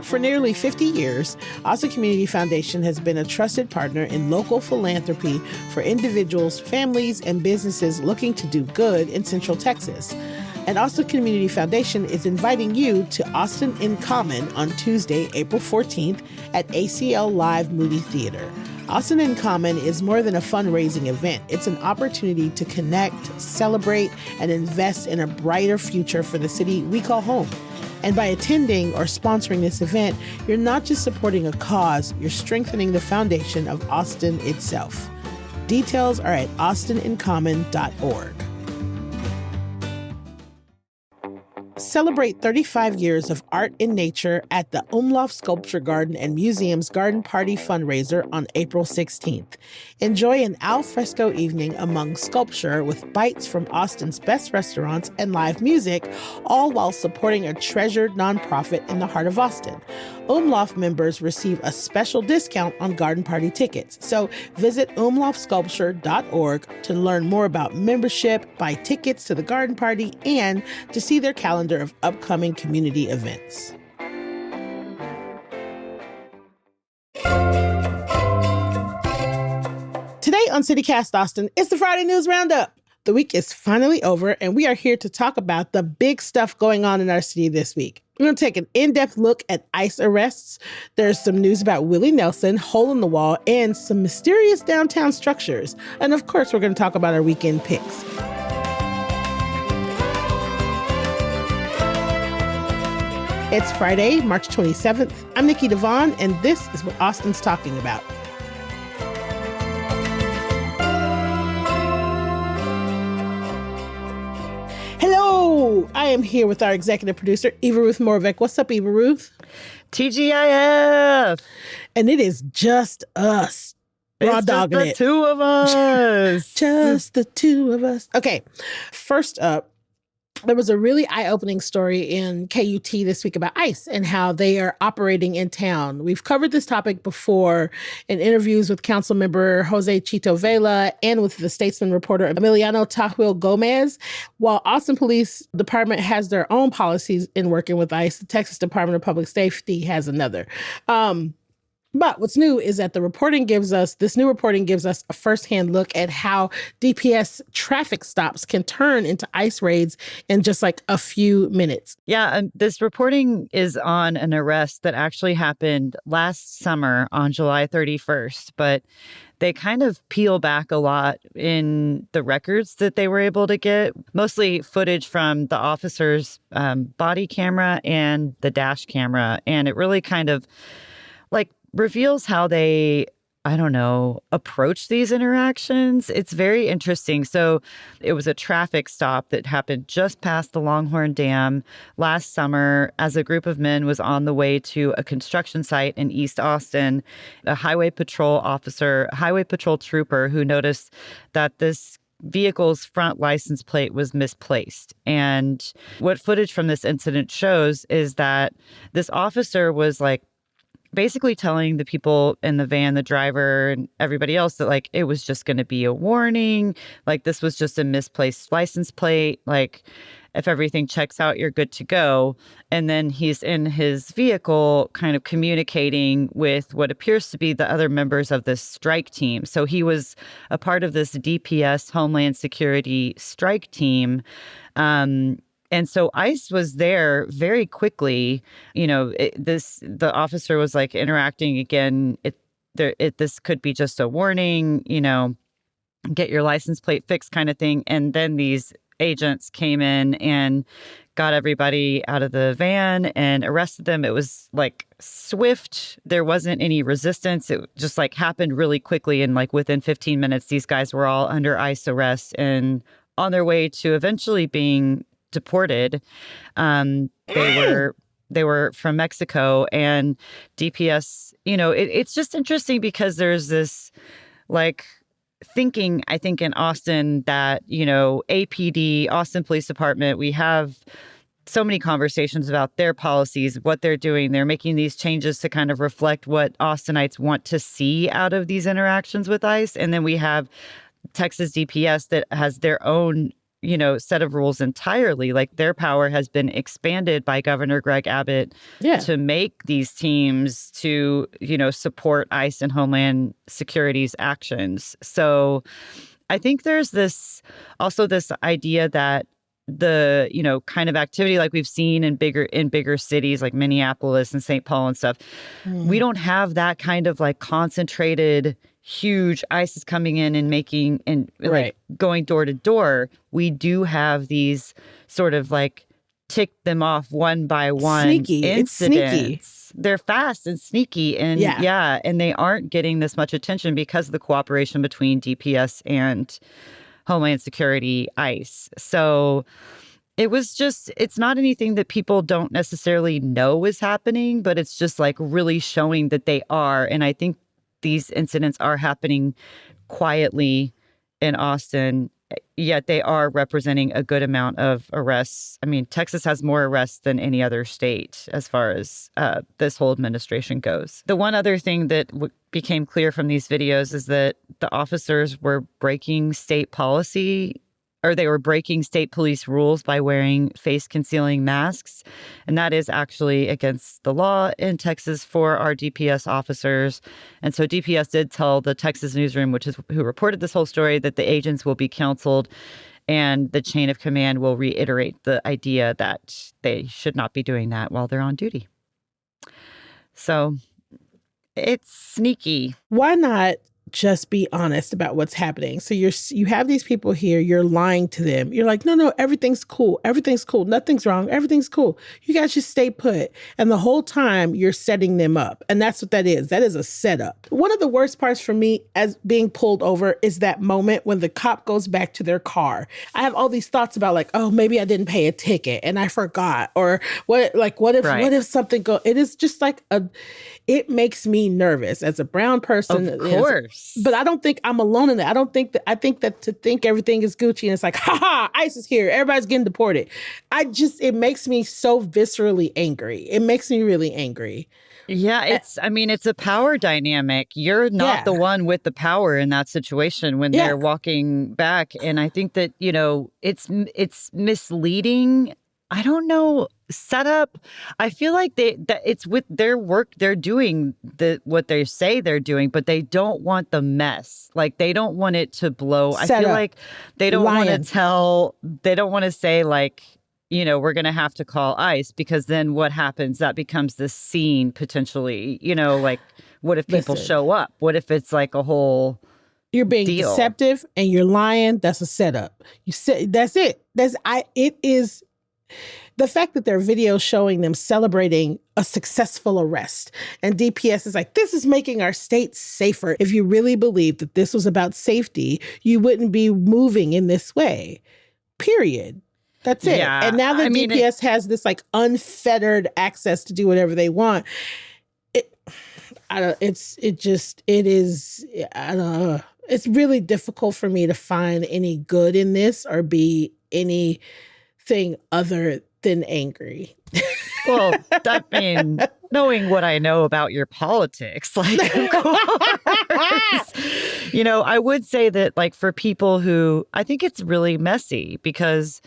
For nearly 50 years, Austin Community Foundation has been a trusted partner in local philanthropy for individuals, families, and businesses looking to do good in Central Texas. And Austin Community Foundation is inviting you to Austin in Common on Tuesday, April 14th at ACL Live Moody Theater. Austin in Common is more than a fundraising event. It's an opportunity to connect, celebrate, and invest in a brighter future for the city we call home. And by attending or sponsoring this event, you're not just supporting a cause, you're strengthening the foundation of Austin itself. Details are at austinincommon.org. Celebrate 35 years of art in nature at the Umlauf Sculpture Garden and Museum's Garden Party fundraiser on April 16th. Enjoy an al fresco evening among sculpture with bites from Austin's best restaurants and live music, all while supporting a treasured nonprofit in the heart of Austin. Umlauf members receive a special discount on Garden Party tickets. So visit umlaufsculpture.org to learn more about membership, buy tickets to the Garden Party, and to see their calendar of upcoming community events. Today on CityCast Austin, it's the Friday News Roundup. The week is finally over, and we are here to talk about the big stuff going on in our city this week. We're going to take an in-depth look at ICE arrests. There's some news about Willie Nelson, Hole in the Wall, and some mysterious downtown structures. And of course, we're going to talk about our weekend picks. It's Friday, March 27th. I'm Nikki Devon, and this is what Austin's talking about. Hello! I am here with our executive producer, Eva Ruth Moravec. What's up, Eva Ruth? TGIF! And it is just us. Raw dogging it. Just the two of us. Just the two of us. Okay, first up, there was a really eye-opening story in KUT this week about ICE and how they are operating in town. We've covered this topic before in interviews with Councilmember Jose Chito Vela and with the Statesman reporter Emiliano Tahuil Gomez. While Austin Police Department has their own policies in working with ICE, the Texas Department of Public Safety has another. But what's new is that this new reporting gives us a firsthand look at how DPS traffic stops can turn into ICE raids in just like a few minutes. Yeah, and this reporting is on an arrest that actually happened last summer on July 31st, but they kind of peel back a lot in the records that they were able to get, mostly footage from the officer's body camera and the dash camera. And it really kind of reveals how they, approach these interactions. It's very interesting. So it was a traffic stop that happened just past the Longhorn Dam last summer as a group of men was on the way to a construction site in East Austin. A highway patrol trooper who noticed that this vehicle's front license plate was misplaced. And what footage from this incident shows is that this officer was basically telling the people in the van, the driver and everybody else that it was just going to be a warning. This was just a misplaced license plate. If everything checks out, you're good to go. And then he's in his vehicle kind of communicating with what appears to be the other members of this strike team. So he was a part of this DPS Homeland Security strike team. And so ICE was there very quickly. The officer was interacting again. This could be just a warning, get your license plate fixed kind of thing. And then these agents came in and got everybody out of the van and arrested them. It was swift. There wasn't any resistance. It just happened really quickly. And within 15 minutes, these guys were all under ICE arrest and on their way to eventually being deported. They were from Mexico, and DPS, it's just interesting because there's this thinking, I think, in Austin that, APD, Austin Police Department, we have so many conversations about their policies, what they're doing. They're making these changes to kind of reflect what Austinites want to see out of these interactions with ICE. And then we have Texas DPS that has their own set of rules entirely. Like their power has been expanded by Governor Greg Abbott to make these teams to, support ICE and Homeland Security's actions. So I think there's this idea that the, kind of activity like we've seen in bigger cities like Minneapolis and St. Paul and stuff, we don't have that kind of like concentrated huge ICE is coming in and making and like going door to door. We do have these sort of like tick them off one by one sneaky. incidents. It's sneaky. They're fast and sneaky, and and they aren't getting this much attention because of the cooperation between DPS and Homeland Security, ICE. So it's not anything that people don't necessarily know is happening, but it's just like really showing that they are. And I think these incidents are happening quietly in Austin, yet they are representing a good amount of arrests. I mean, Texas has more arrests than any other state as far as this whole administration goes. The one other thing that became clear from these videos is that the officers were breaking state policy, or they were breaking state police rules by wearing face-concealing masks. And that is actually against the law in Texas for our DPS officers. And so DPS did tell the Texas Newsroom, which is who reported this whole story, that the agents will be counseled and the chain of command will reiterate the idea that they should not be doing that while they're on duty. So it's sneaky. Why not just be honest about what's happening? So you have these people here, you're lying to them. You're like, no, everything's cool. Everything's cool. Nothing's wrong. Everything's cool. You guys just stay put. And the whole time you're setting them up. And that's what that is. That is a setup. One of the worst parts for me as being pulled over is that moment when the cop goes back to their car. I have all these thoughts about like, oh, maybe I didn't pay a ticket and I forgot. Or what if something it is just like it makes me nervous as a brown person. Of course. But I don't think I'm alone in that. I think that to think everything is Gucci and it's like, ICE is here. Everybody's getting deported. It makes me so viscerally angry. It makes me really angry. Yeah, it's a power dynamic. You're not the one with the power in that situation when they're walking back. And I think that, it's misleading. I don't know, setup. I feel like that it's with their work. They're doing what they say they're doing, but they don't want the mess. Like they don't want it to blow. I feel like they don't want to they don't want to say like, we're going to have to call ICE, because then what happens? That becomes the scene potentially, like what if people show up? What if it's like a whole You're being deceptive and you're lying. That's a setup. You said that's it. It is. The fact that there are videos showing them celebrating a successful arrest, and DPS is like, this is making our state safer. If you really believe that this was about safety, you wouldn't be moving in this way. Period. That's it. Yeah, and now that DPS has this like unfettered access to do whatever they want, it's really difficult for me to find any good in this or be anything other than angry. Well, knowing what I know about your politics, like, of course, I would say that, like, for people who, I think it's really messy because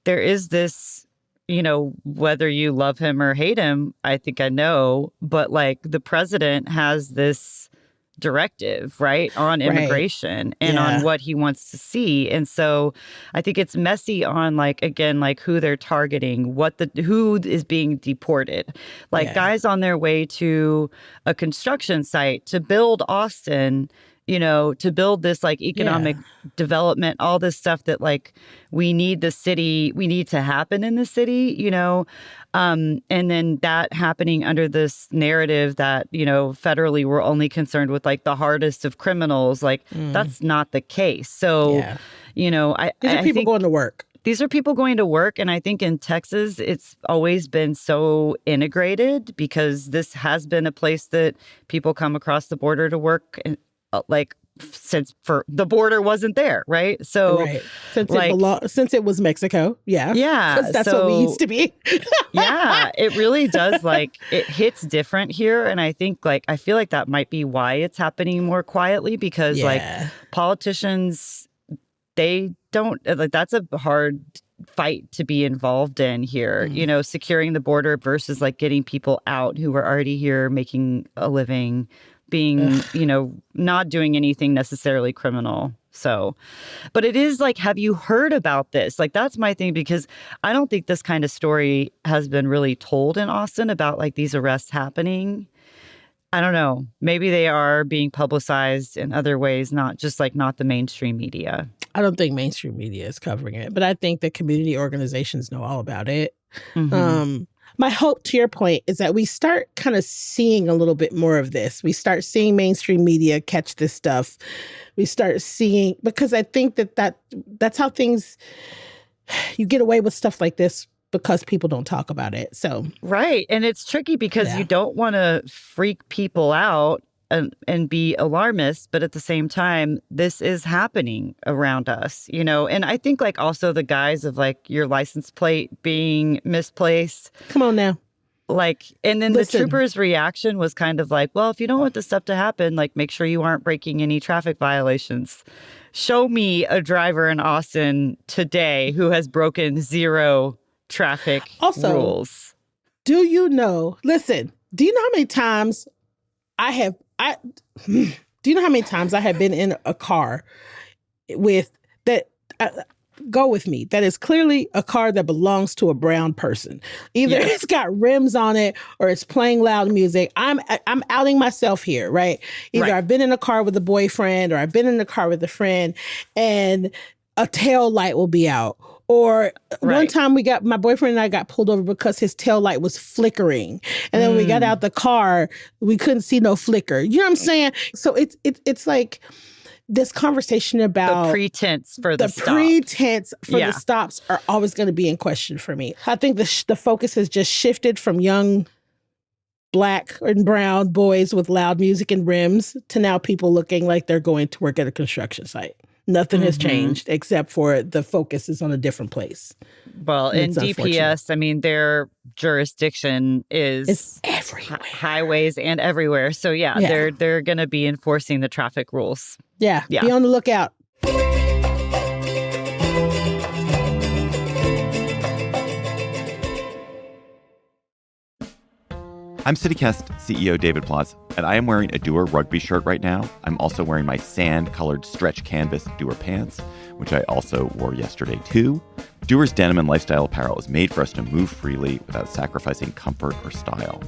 there is this, whether you love him or hate him, I think I know, but like the president has this directive, right, on immigration and on what he wants to see. And so I think it's messy on like, again, like who they're targeting, who is being deported, like guys on their way to a construction site to build Austin, to build this like economic development, all this stuff that like we need to happen in the city, and then that happening under this narrative that, federally we're only concerned with like the hardest of criminals. Like that's not the case. So, these are people going to work. These are people going to work. And I think in Texas, it's always been so integrated because this has been a place that people come across the border to work, like since the border wasn't there, right? So since it was Mexico, that's what we used to be. It really does. Like it hits different here, and I think I feel like that might be why it's happening more quietly because like politicians they don't, like, that's a hard fight to be involved in here, you know, securing the border versus like getting people out who were already here making a living, being, you know, not doing anything necessarily criminal. So, but it is like, have you heard about this? Like, that's my thing, because I don't think this kind of story has been really told in Austin about like these arrests happening. I don't know. Maybe they are being publicized in other ways, not just like not the mainstream media. I don't think mainstream media is covering it, but I think the community organizations know all about it. My hope, to your point, is that we start kind of seeing a little bit more of this. We start seeing mainstream media catch this stuff. We start seeing, because I think that's how things, you get away with stuff like this because people don't talk about it. So right. And it's tricky because you don't want to freak people out and be alarmist, but at the same time, this is happening around us, you know? And I think like also the guise of like your license plate being misplaced. Come on now. Like, and then the trooper's reaction was kind of like, well, if you don't want this stuff to happen, like make sure you aren't breaking any traffic violations. Show me a driver in Austin today who has broken 0 traffic rules. Do you know how many times do you know how many times I have been in a car with that, go with me, that is clearly a car that belongs to a brown person. Either it's got rims on it or it's playing loud music. I'm outing myself here, right? Either I've been in a car with a boyfriend or I've been in a car with a friend and a tail light will be out. Or one time my boyfriend and I got pulled over because his tail light was flickering. And then when we got out the car, we couldn't see no flicker. You know what I'm saying? So it's like this conversation about the pretense for the stop. Pretense for the stops are always going to be in question for me. I think the focus has just shifted from young Black and brown boys with loud music and rims to now people looking like they're going to work at a construction site. Nothing has changed except for the focus is on a different place. Well, in DPS, I mean, their jurisdiction is everywhere. Highways and everywhere. So they're going to be enforcing the traffic rules. Yeah. Be on the lookout. I'm CityCast CEO David Plotz, and I am wearing a Dewar rugby shirt right now. I'm also wearing my sand-colored stretch canvas Dewar pants, which I also wore yesterday too. Dewar's denim and lifestyle apparel is made for us to move freely without sacrificing comfort or style.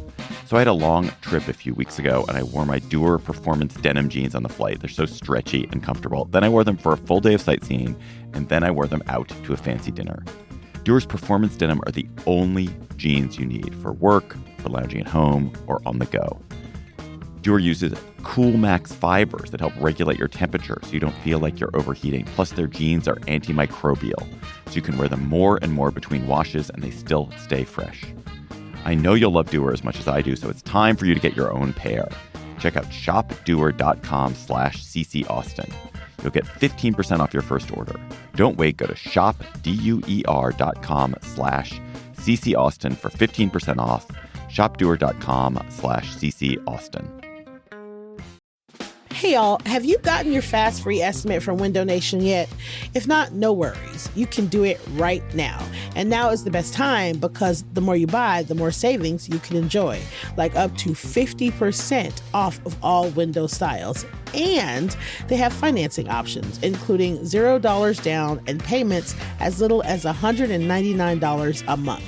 So I had a long trip a few weeks ago, and I wore my Dewar performance denim jeans on the flight. They're so stretchy and comfortable. Then I wore them for a full day of sightseeing, and then I wore them out to a fancy dinner. Dewar's performance denim are the only jeans you need for work, for lounging at home, or on the go. Dewar uses Cool Max fibers that help regulate your temperature so you don't feel like you're overheating. Plus, their jeans are antimicrobial, so you can wear them more and more between washes and they still stay fresh. I know you'll love Dewar as much as I do, so it's time for you to get your own pair. Check out shopdewar.com/CCAustin. You'll get 15% off your first order. Don't wait. Go to shopdewar.com/CCAustin for 15% off. shopdewar.com/CCAustin. Hey y'all, have you gotten your fast free estimate from Window Nation yet? If not, no worries. You can do it right now. And now is the best time because the more you buy, the more savings you can enjoy. Like up to 50% off of all window styles. And they have financing options, including $0 down and payments as little as $199 a month.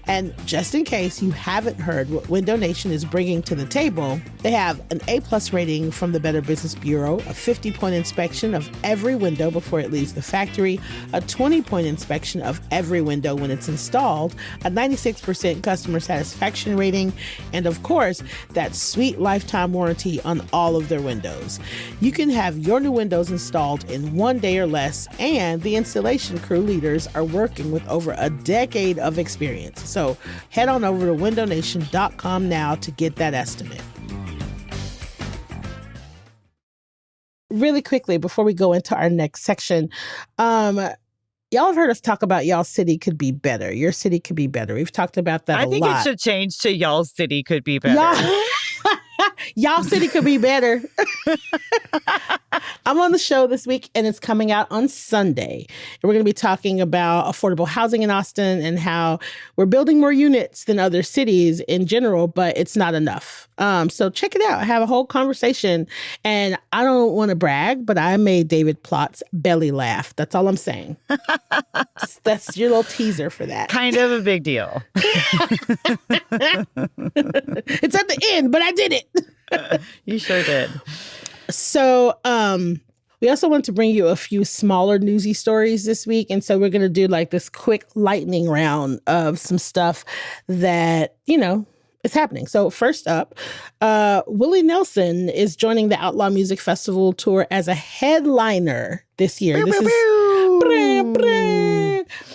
And just in case you haven't heard what Window Nation is bringing to the table, they have an A+ rating from the Better Business Bureau, a 50-point inspection of every window before it leaves the factory, a 20-point inspection of every window when it's installed, a 96% customer satisfaction rating, and of course, that sweet lifetime warranty on all of their windows. You can have your new windows installed in 1 day or less, and the installation crew leaders are working with over a decade of experience. So head on over to windownation.com now to get that estimate. Really quickly, before we go into our next section, y'all have heard us talk about y'all city could be better. Your city could be better. We've talked about that a lot. I think it should change to y'all city could be better. Y'all city could be better. I'm on the show this week, and it's coming out on Sunday. And we're going to be talking about affordable housing in Austin and how we're building more units than other cities in general, but it's not enough. So check it out. I have a whole conversation, and I don't want to brag, but I made David Plotz's belly laugh. That's all I'm saying. That's your little teaser for that. Kind of a big deal. It's at the end, but I did it. You sure did. So we also want to bring you a few smaller newsy stories this week. And so we're going to do like this quick lightning round of some stuff that, is happening. So first up, Willie Nelson is joining the Outlaw Music Festival tour as a headliner this year. This is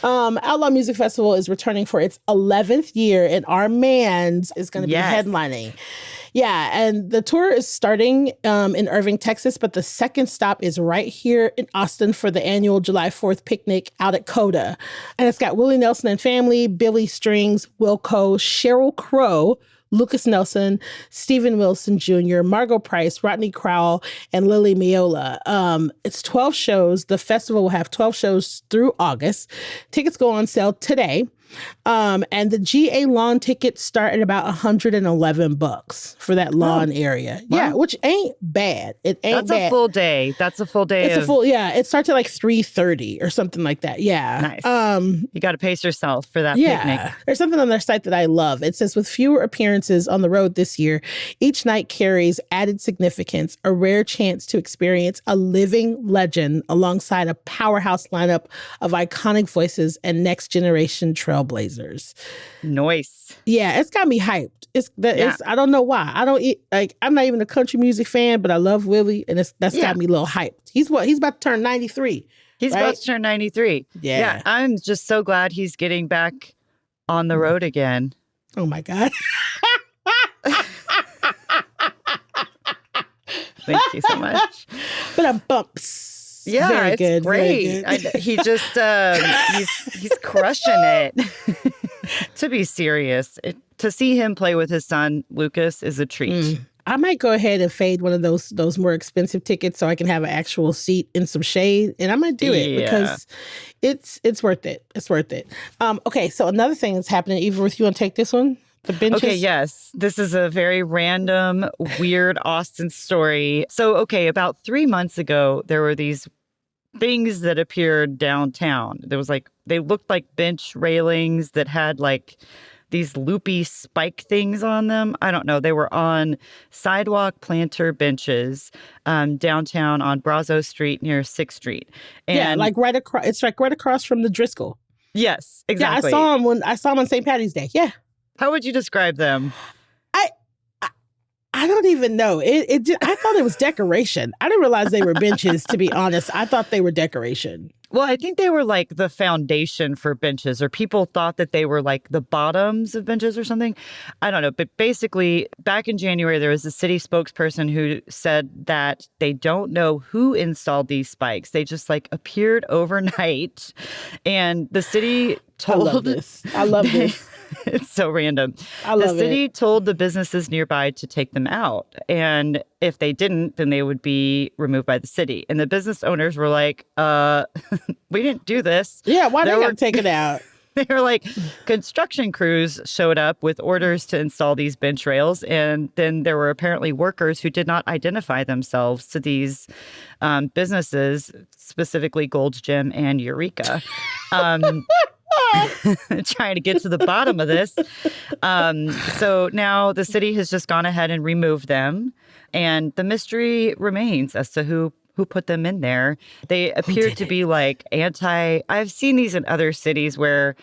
Outlaw Music Festival is returning for its 11th year, and our man's is going to be headlining. Yeah, and the tour is starting in Irving, Texas, but the second stop is right here in Austin for the annual July 4th picnic out at Coda. And it's got Willie Nelson and Family, Billy Strings, Wilco, Sheryl Crow, Lucas Nelson, Stephen Wilson Jr., Margot Price, Rodney Crowell, and Lily Miola. It's 12 shows. The festival will have 12 shows through August. Tickets go on sale today. And the GA lawn tickets start at about $111 for that lawn area. Wow. Yeah, which ain't bad. It ain't That's bad. a full day. That's a full day. It's a full, yeah. It starts at like 3:30 or something like that. Yeah. Nice. You got to pace yourself for that picnic. There's something on their site that I love. It says, with fewer appearances on the road this year, each night carries added significance, a rare chance to experience a living legend alongside a powerhouse lineup of iconic voices and next generation trailblazers. Nice. Yeah, it's got me hyped. It's I don't know why. I'm not even a country music fan, but I love Willie, and that's got me a little hyped. He's about to turn 93. He's about to turn 93. Yeah. I'm just so glad he's getting back on the road again. Oh my God. Thank you so much. But I'm bumps. Yeah, very it's good, great. He just he's crushing it. To be serious, to see him play with his son Lucas is a treat. I might go ahead and fade one of those more expensive tickets so I can have an actual seat in some shade, and I might do it because it's worth it. It's worth it. Okay, so another thing that's happening, Eva, if you want to take this one. The benches. Okay, yes. This is a very random, weird Austin story. So, about 3 months ago, there were these things that appeared downtown. There was they looked like bench railings that had these loopy spike things on them. I don't know. They were on sidewalk planter benches downtown on Brazo Street near 6th Street. And right across. It's right across from the Driscoll. Yes, exactly. Yeah, I saw them on St. Patty's Day. Yeah. How would you describe them? I don't even know. I thought it was decoration. I didn't realize they were benches, to be honest. I thought they were decoration. Well, I think they were the foundation for benches, or people thought that they were the bottoms of benches or something. I don't know. But basically, back in January, there was a city spokesperson who said that they don't know who installed these spikes. They just appeared overnight. And the city told... I love this. It's so random. The city told the businesses nearby to take them out. And if they didn't, then they would be removed by the city. And the business owners were like, we didn't do this. Yeah, why they got to take it out? They were construction crews showed up with orders to install these bench rails. And then there were apparently workers who did not identify themselves to these businesses, specifically Gold's Gym and Eureka. Trying to get to the bottom of this. So now the city has just gone ahead and removed them. And the mystery remains as to who put them in there. They appear to be I've seen these in other cities where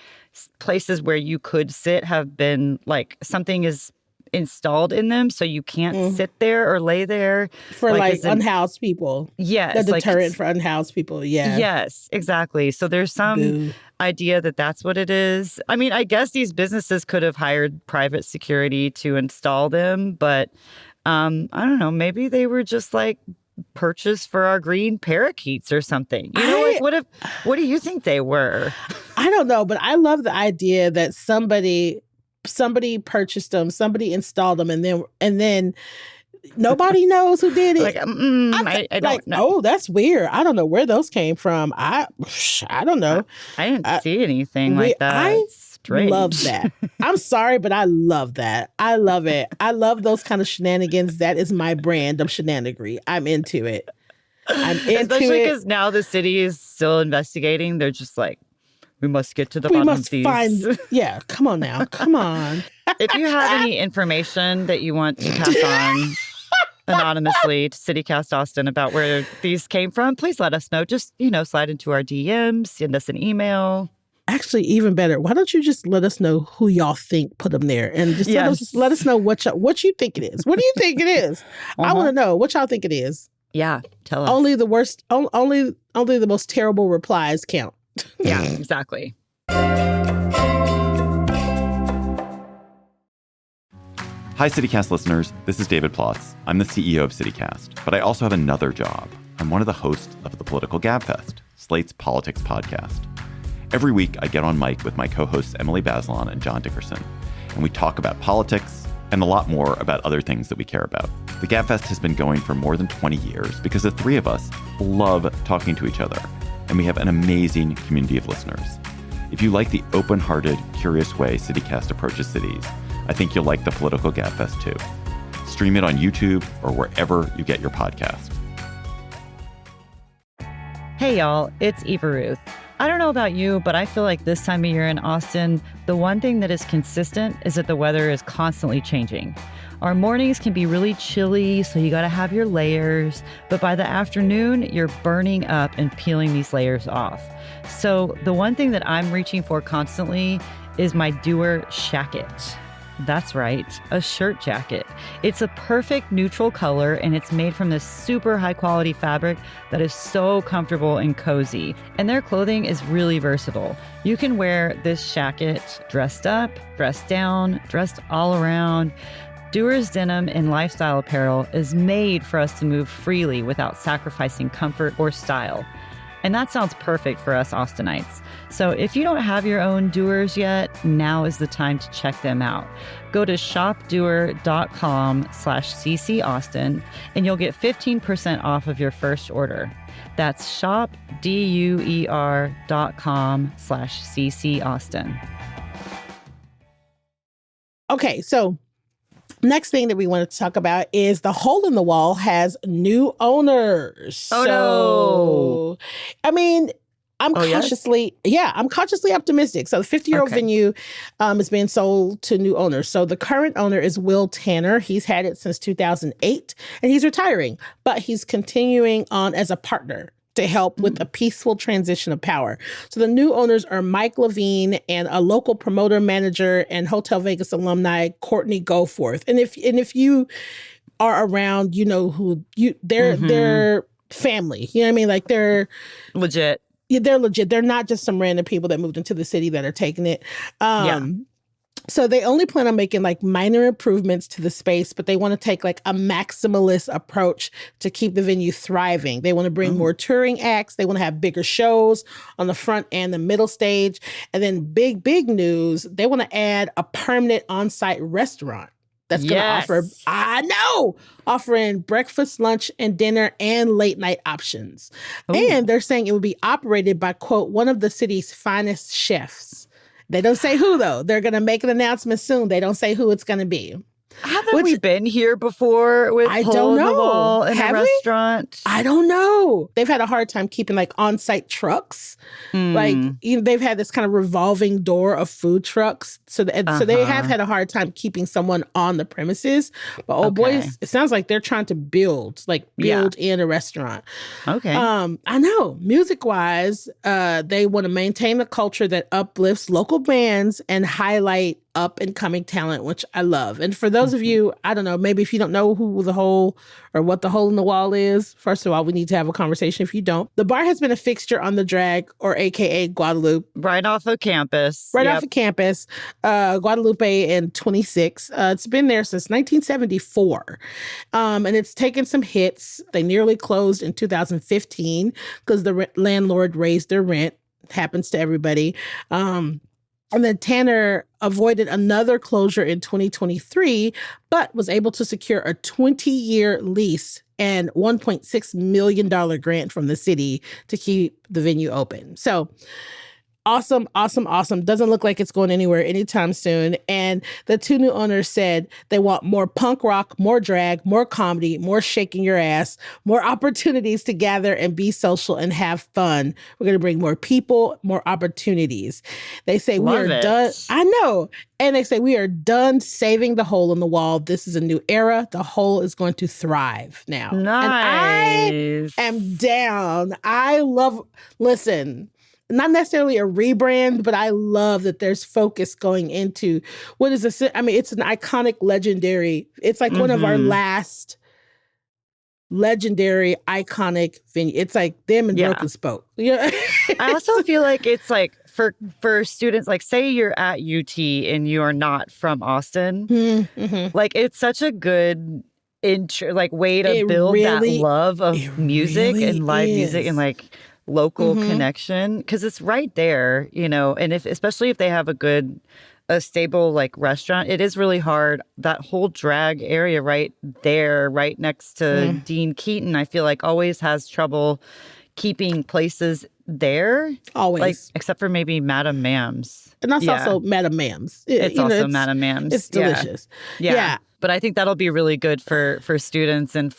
places where you could sit have been something is installed in them so you can't sit there or lay there. For unhoused people. Yes. The deterrent for unhoused people, yeah. Yes, exactly. So there's some idea that that's what it is. I mean, I guess these businesses could have hired private security to install them, but I don't know, maybe they were just purchased for our green parakeets or something. What do you think they were? I don't know, but I love the idea that somebody purchased them, somebody installed them, and then Nobody knows who did it. Like, I don't know. Oh, that's weird. I don't know where those came from. I don't know. I didn't see anything like that. I Strange. love that. I'm sorry, but I love that. I love it. I love those kind of shenanigans. That is my brand of shenanigery. I'm into it. I'm into Especially it. because now the city is still investigating. They're just like, we must get to the bottom of these. Yeah, come on now. Come on. If you have any information that you want to pass on anonymously to CityCast Austin about where these came from, please let us know. Just, slide into our DMs, send us an email. Actually, even better, why don't you just let us know who y'all think put them there, and just let us know what you think it is. What do you think it is? I want to know what y'all think it is. Yeah, tell us. Only the worst, only the most terrible replies count. Yeah, exactly. Hi, CityCast listeners. This is David Plotz. I'm the CEO of CityCast, but I also have another job. I'm one of the hosts of the Political Gabfest, Slate's politics podcast. Every week, I get on mic with my co-hosts Emily Bazelon and John Dickerson, and we talk about politics and a lot more about other things that we care about. The Gabfest has been going for more than 20 years because the three of us love talking to each other, and we have an amazing community of listeners. If you like the open-hearted, curious way CityCast approaches cities, I think you'll like the Political Gabfest too. Stream it on YouTube or wherever you get your podcast. Hey, y'all, it's Eva Ruth. I don't know about you, but I feel like this time of year in Austin, the one thing that is consistent is that the weather is constantly changing. Our mornings can be really chilly, so you gotta have your layers, but by the afternoon, you're burning up and peeling these layers off. So the one thing that I'm reaching for constantly is my Dewar Shacket. That's right, a shirt jacket. It's a perfect neutral color, and it's made from this super high quality fabric that is so comfortable and cozy. And their clothing is really versatile. You can wear this jacket dressed up, dressed down, dressed all around. Dewar's denim and lifestyle apparel is made for us to move freely without sacrificing comfort or style. And that sounds perfect for us Austinites. So if you don't have your own Dewars yet, now is the time to check them out. Go to shopdewar.com/CC Austin and you'll get 15% off of your first order. That's shopdewar.com/CC Austin. Okay, so next thing that we want to talk about is the Hole in the Wall has new owners. Oh, no. I mean, I'm cautiously optimistic. So the 50-year-old venue is being sold to new owners. So the current owner is Will Tanner. He's had it since 2008 and he's retiring, but he's continuing on as a partner to help with a peaceful transition of power. So the new owners are Mike Levine and a local promoter manager and Hotel Vegas alumni, Courtney Goforth. And if you are around, you know who they're family. You know what I mean? Like they're legit. Yeah, they're legit. They're not just some random people that moved into the city that are taking it. So they only plan on making like minor improvements to the space, but they want to take like a maximalist approach to keep the venue thriving. They want to bring more touring acts. They want to have bigger shows on the front and the middle stage. And then big news, they want to add a permanent on-site restaurant that's going to offering breakfast, lunch, and dinner and late night options. Ooh. And they're saying it would be operated by, quote, one of the city's finest chefs. They don't say who, though. They're going to make an announcement soon. They don't say who it's going to be. Haven't we been here before with Hole in the Wall in a restaurant? I don't know. They've had a hard time keeping like on-site trucks. Like they've had this kind of revolving door of food trucks. So they have had a hard time keeping someone on the premises. But boys, it sounds like they're trying to build in a restaurant. Okay. I know. Music-wise, they want to maintain the culture that uplifts local bands and highlight up-and-coming talent, which I love. And for those of you, I don't know, maybe if you don't know who the Hole or what the Hole in the Wall is, first of all, we need to have a conversation if you don't. The bar has been a fixture on the Drag, or AKA Guadalupe. Right off of campus. Off of campus. Guadalupe and 26. It's been there since 1974. And it's taken some hits. They nearly closed in 2015 because the landlord raised their rent. Happens to everybody. And then Tanner avoided another closure in 2023, but was able to secure a 20-year lease and $1.6 million grant from the city to keep the venue open. So awesome, awesome, awesome. Doesn't look like it's going anywhere anytime soon. And the two new owners said they want more punk rock, more drag, more comedy, more shaking your ass, more opportunities to gather and be social and have fun. We're going to bring more people, more opportunities. They say we are done. I know. And they say we are done saving the hole in the wall. This is a new era. The hole is going to thrive now. Nice. And I am down. Listen, not necessarily a rebrand, but I love that there's focus going into what is it's an iconic, legendary. It's like one of our last legendary, iconic venue. It's like them and Broken Spoke. Yeah. I also feel like it's like for students, like say you're at UT and you are not from Austin, like it's such a good way to build that love of music and live music and like local connection, because it's right there, and especially if they have a stable like restaurant, it is really hard. That whole drag area right there, right next to Dean Keaton, I feel like always has trouble keeping places there. Always. Like, except for maybe Madame Mam's. And that's also Madame Mam's. It's also Madame Mam's. It's delicious. Yeah. But I think that'll be really good for students and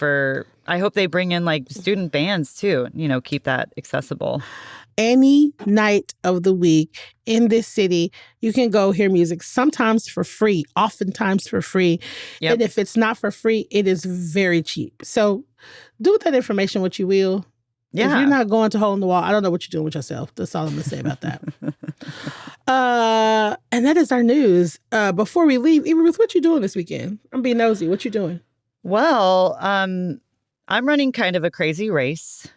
I hope they bring in like student bands too, keep that accessible. Any night of the week in this city, you can go hear music, sometimes for free, oftentimes for free. Yep. And if it's not for free, it is very cheap. So do with that information what you will. Yeah. If you're not going to hole in the wall, I don't know what you're doing with yourself. That's all I'm going to say about that. And that is our news. Before we leave, Ruth, what you doing this weekend? I'm being nosy. What you doing? Well, I'm running kind of a crazy race.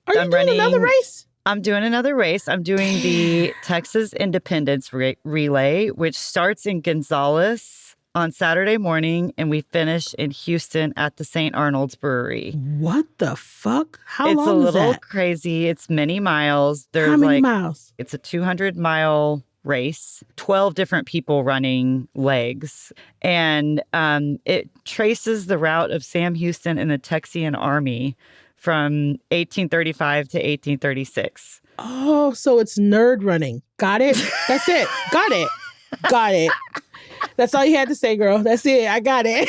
Are you doing another race? I'm doing another race. I'm doing the Texas Independence Relay, which starts in Gonzales on Saturday morning, and we finish in Houston at the St. Arnold's Brewery. What the fuck? How long is that? It's a little crazy. It's many miles. How many miles? It's a 200-mile race, 12 different people running legs. And it traces the route of Sam Houston and the Texian Army from 1835 to 1836. Oh, so it's nerd running. Got it? That's it. Got it. Got it. That's all you had to say, girl. That's it. I got it.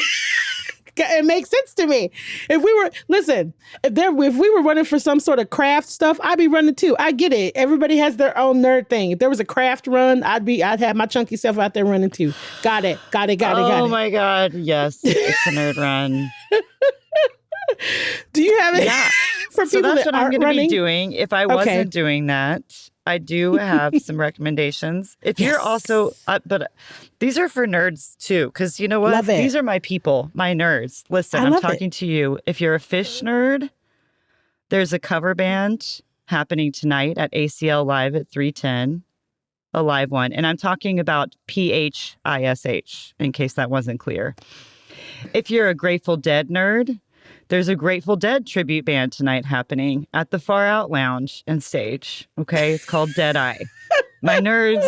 It makes sense to me. If we were running for some sort of craft stuff, I'd be running too. I get it. Everybody has their own nerd thing. If there was a craft run, I'd have my chunky self out there running too. Got it. Oh my God. Yes. It's a nerd run. Do you have it? Yeah. For people so that's that what I'm going to be running? doing. If I wasn't doing that, I do have some recommendations. If you're also, but these are for nerds too, because you know what? Love it. These are my people, my nerds. Listen, I'm talking to you. If you're a Fish nerd, there's a cover band happening tonight at ACL Live at 3:10, a live one. And I'm talking about PHISH, in case that wasn't clear. If you're a Grateful Dead nerd, there's a Grateful Dead tribute band tonight happening at the Far Out Lounge and Stage. Okay, it's called Deadeye. My nerds,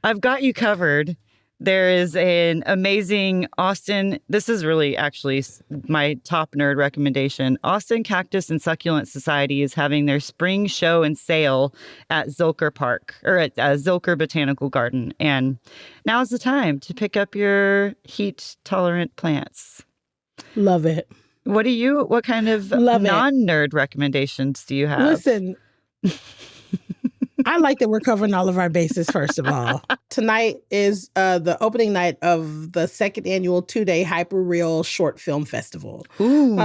I've got you covered. There is an amazing Austin. This is really actually my top nerd recommendation. Austin Cactus and Succulent Society is having their spring show and sale at Zilker Park, or at Zilker Botanical Garden. And now's the time to pick up your heat-tolerant plants. Love it. What kind of non-nerd recommendations do you have? Listen, I like that we're covering all of our bases, first of all. Tonight is the opening night of the second annual 2-day Hyperreal Short Film Festival. Ooh.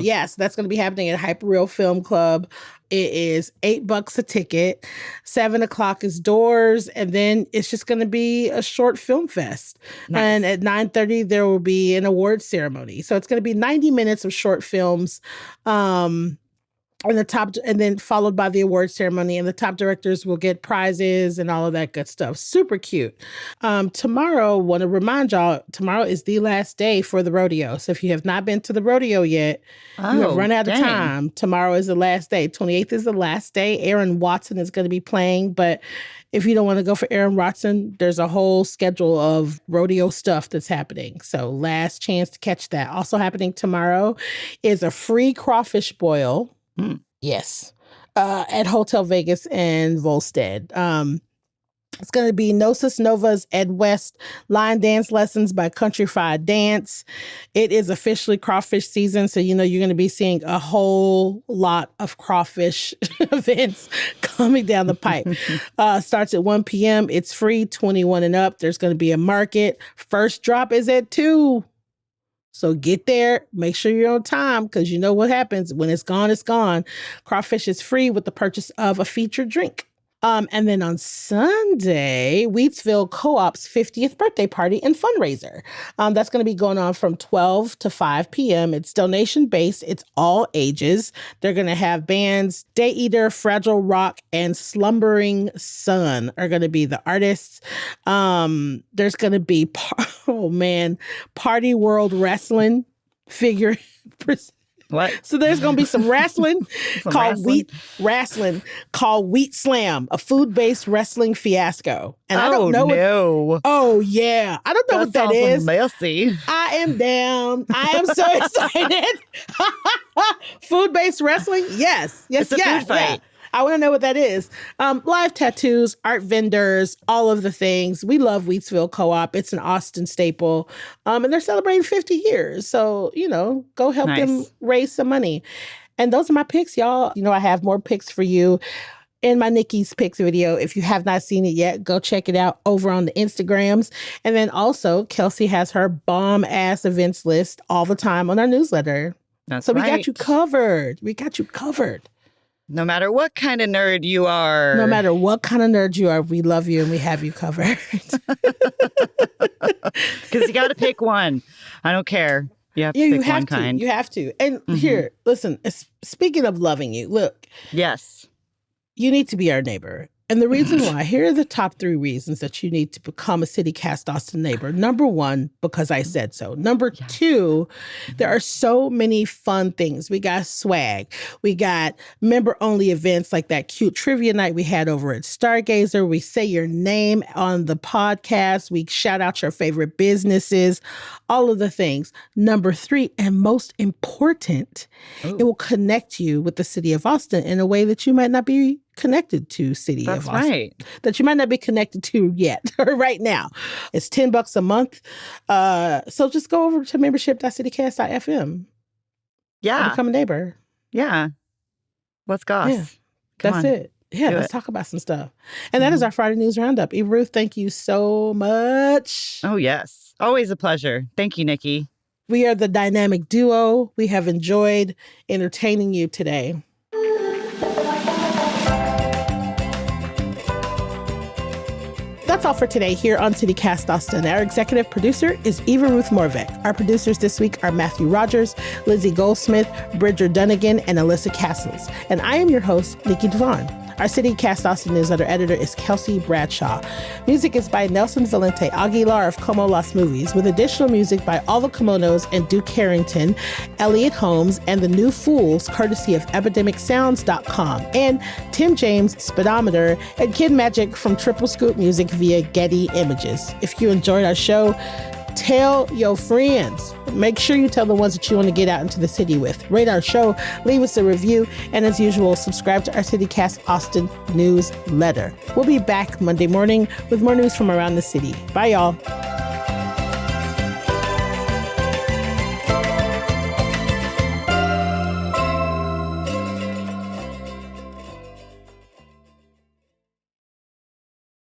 Yes, that's going to be happening at Hyperreal Film Club. It is $8 a ticket. 7:00 is doors, and then it's just going to be a short film fest. Nice. And at 9:30 there will be an awards ceremony. So it's going to be 90 minutes of short films. And then followed by the award ceremony, and the top directors will get prizes and all of that good stuff. Super cute. Tomorrow, want to remind y'all, tomorrow is the last day for the rodeo. So if you have not been to the rodeo yet, you have run out of time. Tomorrow is the last day. 28th is the last day. Aaron Watson is going to be playing, but if you don't want to go for Aaron Watson, there's a whole schedule of rodeo stuff that's happening. So last chance to catch that. Also happening tomorrow is a free crawfish boil. Yes. At Hotel Vegas and Volstead. It's going to be Gnosis Nova's Ed West line dance lessons by Countryfied Dance. It is officially crawfish season, so you're going to be seeing a whole lot of crawfish events coming down the pipe. Starts at 1 p.m. It's free, 21 and up. There's going to be a market. First drop is at 2. So get there, make sure you're on time, because you know what happens. When it's gone, it's gone. Crawfish is free with the purchase of a featured drink. And then on Sunday, Wheatsville Co-op's 50th birthday party and fundraiser. That's going to be going on from 12 to 5 p.m. It's donation-based. It's all ages. They're going to have bands Day Eater, Fragile Rock, and Slumbering Sun are going to be the artists. There's going to be, Party World Wrestling figure. What? So there's going to be some wrestling called Wheat Slam, a food-based wrestling fiasco. And I don't know. Oh yeah, I don't know what that is. Messy. I am down. I am so excited. Food-based wrestling? Yes. It's a food fight. Yeah. I want to know what that is. Live tattoos, art vendors, all of the things. We love Wheatsville Co-op. It's an Austin staple. And they're celebrating 50 years. So, go help them raise some money. And those are my picks, y'all. I have more picks for you in my Nikki's Picks video. If you have not seen it yet, go check it out over on the Instagrams. And then also, Kelsey has her bomb-ass events list all the time on our newsletter. That's right. So we got you covered. No matter what kind of nerd you are. No matter what kind of nerd you are, we love you and we have you covered. Because you got to pick one. I don't care. You have to pick one kind. You have to. And here, listen, speaking of loving you, look. Yes. You need to be our neighbor. And the reason why, here are the top 3 reasons that you need to become a CityCast Austin neighbor. Number 1, because I said so. Number 2, there are so many fun things. We got swag. We got member-only events like that cute trivia night we had over at Stargazer. We say your name on the podcast. We shout out your favorite businesses, all of the things. Number 3, and most important, it will connect you with the city of Austin in a way that you might not be connected to city of Austin. That's right. That you might not be connected to yet or right now. It's $10 a month. So just go over to membership.citycast.fm. Yeah. And become a neighbor. Yeah. Let's go. Yeah. That's it. Yeah, let's talk about some stuff. And that is our Friday News Roundup. Eva Ruth, thank you so much. Oh, yes. Always a pleasure. Thank you, Nikki. We are the dynamic duo. We have enjoyed entertaining you today. That's all for today here on CityCast Austin. Our executive producer is Eva Ruth Morvek. Our producers this week are Matthew Rogers, Lizzie Goldsmith, Bridger Dunnigan, and Alyssa Castles. And I am your host, Nikki Devon. Our CityCast Austin newsletter editor is Kelsey Bradshaw. Music is by Nelson Valente Aguilar of Como Las Movies, with additional music by All the Kimonos and Duke Harrington, Elliot Holmes, and The New Fools, courtesy of EpidemicSounds.com, and Tim James, Speedometer, and Kid Magic from Triple Scoop Music via Getty Images. If you enjoyed our show, tell your friends. Make sure you tell the ones that you want to get out into the city with. Rate our show, leave us a review, and as usual, subscribe to our CityCast Austin newsletter. We'll be back Monday morning with more news from around the city. Bye, y'all.